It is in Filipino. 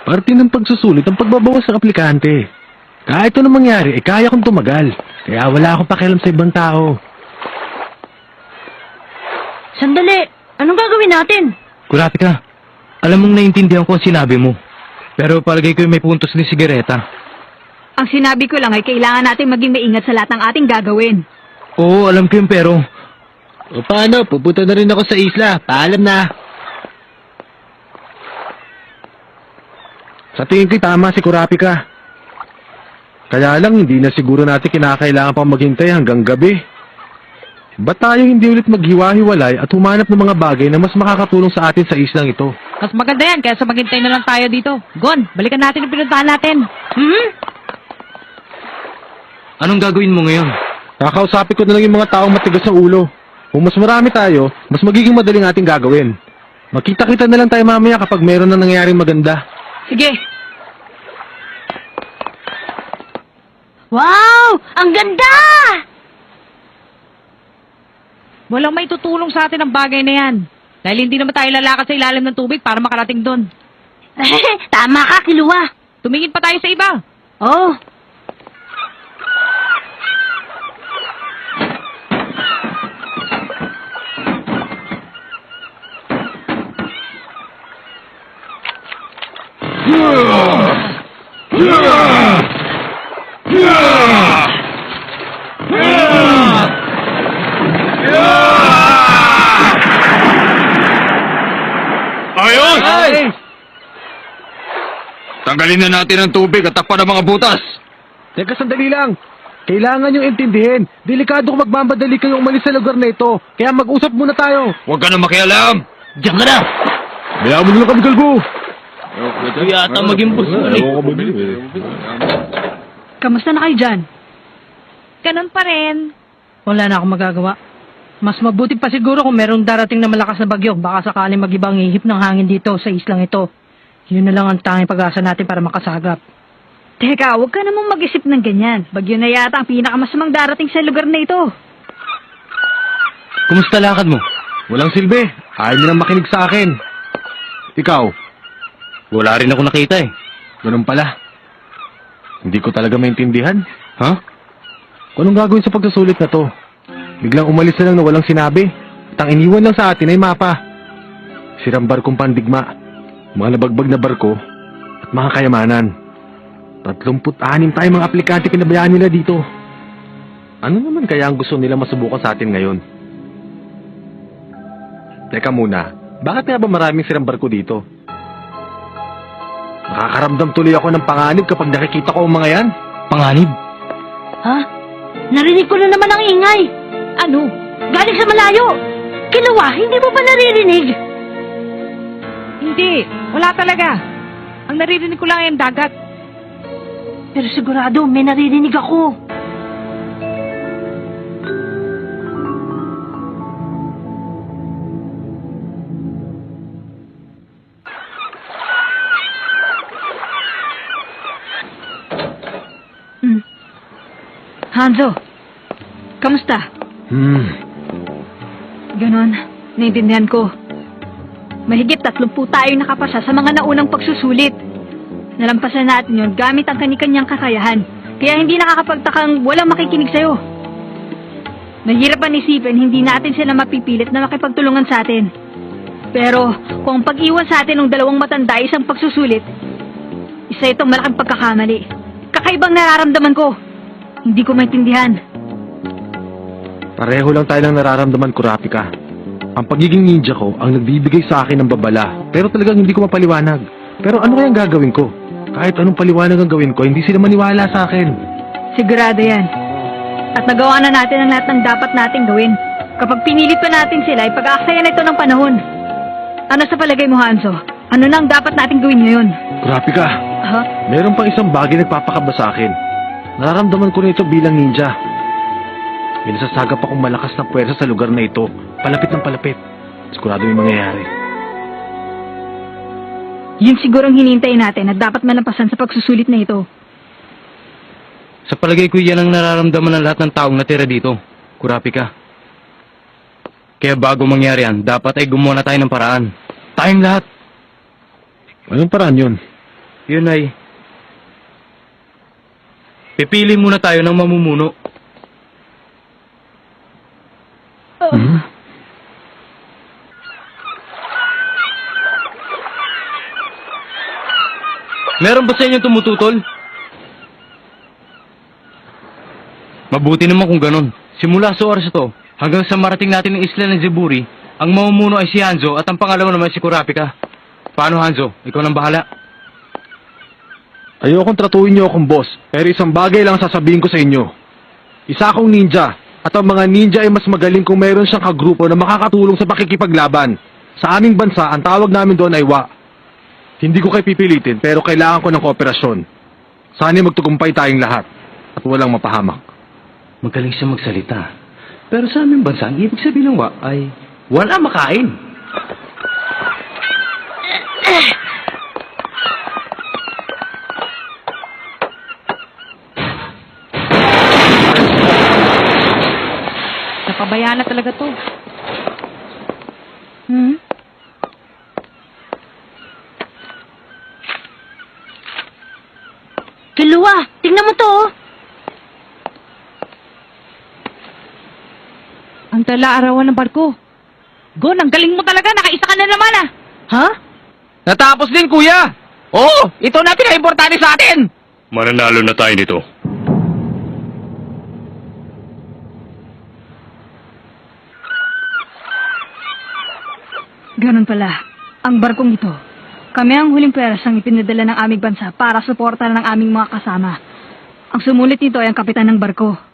Parte ng pagsusulit ang pagbabawas ng aplikante. Kahit anong mangyari, kaya kong tumagal. Kaya wala akong pakialam sa ibang tao. Sandali! Anong gagawin natin? Kurapika, alam mong naiintindihan ko ang sinabi mo. Pero palagay ko may puntos ni Sigareta. Ang sinabi ko lang ay kailangan natin maging maingat sa lahat ng ating gagawin. Oo, alam ko yun pero... O paano? Pupunta na rin ako sa isla. Paalam na. Sa tingin ko'y tama si Kurapika. Kaya lang hindi na siguro natin kinakailangan pang maghintay hanggang gabi. Ba't tayo hindi ulit maghiwa-hiwalay at humanap ng mga bagay na mas makakatulong sa atin sa islang ito? Mas maganda yan, kaya maghintay na lang tayo dito. Gon, balikan natin yung pinuntahan natin. Anong gagawin mo ngayon? Kakausapin ko na lang yung mga taong matigas sa ulo. Kung mas marami tayo, mas magiging madaling ating gagawin. Makita-kita na lang tayo mamaya kapag mayroon na nangyayaring maganda. Sige. Wow! Ang ganda! Walang may tutulong sa atin ang bagay na yan. Dahil hindi naman tayo lalakad sa ilalim ng tubig para makarating doon. Tama ka, Kiluwa. Tumingin pa tayo sa iba. Oh. Ayos! Ay! Tanggalin na natin ang tubig at takpan ang mga butas. Teka, sandali lang. Kailangan niyong intindihin. Delikado kung magmamadali kayong umalis sa lugar na ito. Kaya mag-usap muna tayo. Huwag ka na makialam. Diyan ka na. Bayaan mo na lang kami, Galgo. Ito yata maging busulik. Kamusta na kayo dyan? Ganun pa rin. Wala na akong magagawa. Mas mabuti pa siguro kung merong darating na malakas na bagyo. Baka sakaling mag-ibang ihip ng hangin dito sa islang ito. Yun na lang ang tanging pag-asa natin para makasagap. Teka, huwag ka namang mag-isip ng ganyan. Bagyo na yata ang pinakamasamang darating sa lugar na ito. Kumusta lakad mo? Walang silbi. Ayaw niyo nang makinig sa akin. Ikaw, Wala rin ako nakita eh. ganun pala. Hindi ko talaga maintindihan. Ha? Kung anong gagawin sa pagsusulit na to? Biglang umalis na lang na walang sinabi. At ang iniwan lang sa atin ay mapa. Sirang barkong pandigma. Mga nabagbag na barko. At mga kayamanan. 36 tayong mga aplikante pinabayaan nila dito. Ano naman kaya ang gusto nila masubukan sa atin ngayon? Teka muna, bakit nga ba maraming sirang barko dito? Nakakaramdam tuloy ako ng panganib kapag nakikita ko ang mga yan. Panganib? Ha? Narinig ko na naman ang ingay. Ano? Galing sa malayo. Kiluwa, hindi mo ba naririnig? Hindi, wala talaga. Ang naririnig ko lang ay ang dagat. Pero sigurado, may naririnig ako. Hanzo, kamusta? Ganon, naiintindihan ko. Mahigit 30 tayo nakapasa sa mga naunang pagsusulit. Nalampasan natin yun gamit ang kani-kanyang kakayahan. Kaya hindi nakakapagtakang walang makikinig sa'yo. Nahirapan isipin, hindi natin sila mapipilit na makipagtulungan sa atin. Pero kung pag-iwan sa atin ng dalawang matanda isang pagsusulit, isa itong malaking pagkakamali. Kakaibang nararamdaman ko. Hindi ko maintindihan. Pareho lang tayo ng nararamdaman, Kurapika. Ang pagiging ninja ko ang nagbibigay sa akin ng babala. Pero talagang hindi ko mapaliwanag. Pero ano kayang gagawin ko? Kahit anong paliwanag ang gawin ko, hindi sila maniwala sa akin. Sigurado yan. At nagawa na natin ang lahat ng dapat nating gawin. Kapag pinilit pa natin sila, ipag-aaksaya na ito ng panahon. Ano sa palagay mo, Hanzo? Ano na ang dapat nating gawin ngayon? Kurapika, Ha? meron pang isang bagay nagpapakaba sa akin. Nararamdaman ko na ito bilang ninja. May nasasagap akong malakas na puwersa sa lugar na ito. Palapit ng palapit. Sigurado may mangyayari. Yun sigurong hinintay natin at dapat malampasan sa pagsusulit na ito. Sa palagay ko yan ang nararamdaman ng lahat ng taong natira dito, Kurapika. Kaya bago mangyari yan, dapat ay gumawa na tayo ng paraan. Tayong lahat. Anong paraan yun? Yun ay... Pipili muna tayo ng mamumuno. Meron ba sa inyo tumututol? Mabuti naman kung ganon. Simula sa oras ito, hanggang sa marating natin ng isla ng Zeburi, ang mamumuno ay si Hanzo at ang pangalawa naman si Kurapika. Paano, Hanzo? Ikaw nang bahala. Ayokong tratuhin niyo akong boss, pero isang bagay lang sasabihin ko sa inyo. Isa akong ninja, at ang mga ninja ay mas magaling kung meron siyang kagrupo na makakatulong sa pakikipaglaban. Sa aming bansa, ang tawag namin doon ay wa. Hindi ko kayo pipilitin, pero kailangan ko ng kooperasyon. Sana'y magtugumpay tayong lahat, at walang mapahamak. Magaling siya magsalita. Pero sa aming bansa, ang ibig sabihin ng wa ay wala makain. Napabayaan na talaga to. Kilua, tingnan mo to. Ang tala-arawan ng barko. Gon, ang galing mo talaga. Nakaisa ka na naman ah. Ha? Natapos din, kuya! Oo! Ito na pinaka-importante sa atin! Mananalo na tayo nito. Ganun pala. Ang barkong ito, kami ang huling pwersang ipinadala ng aming bansa para suportahan ng aming mga kasama. Ang sumulit nito ay ang kapitan ng barko.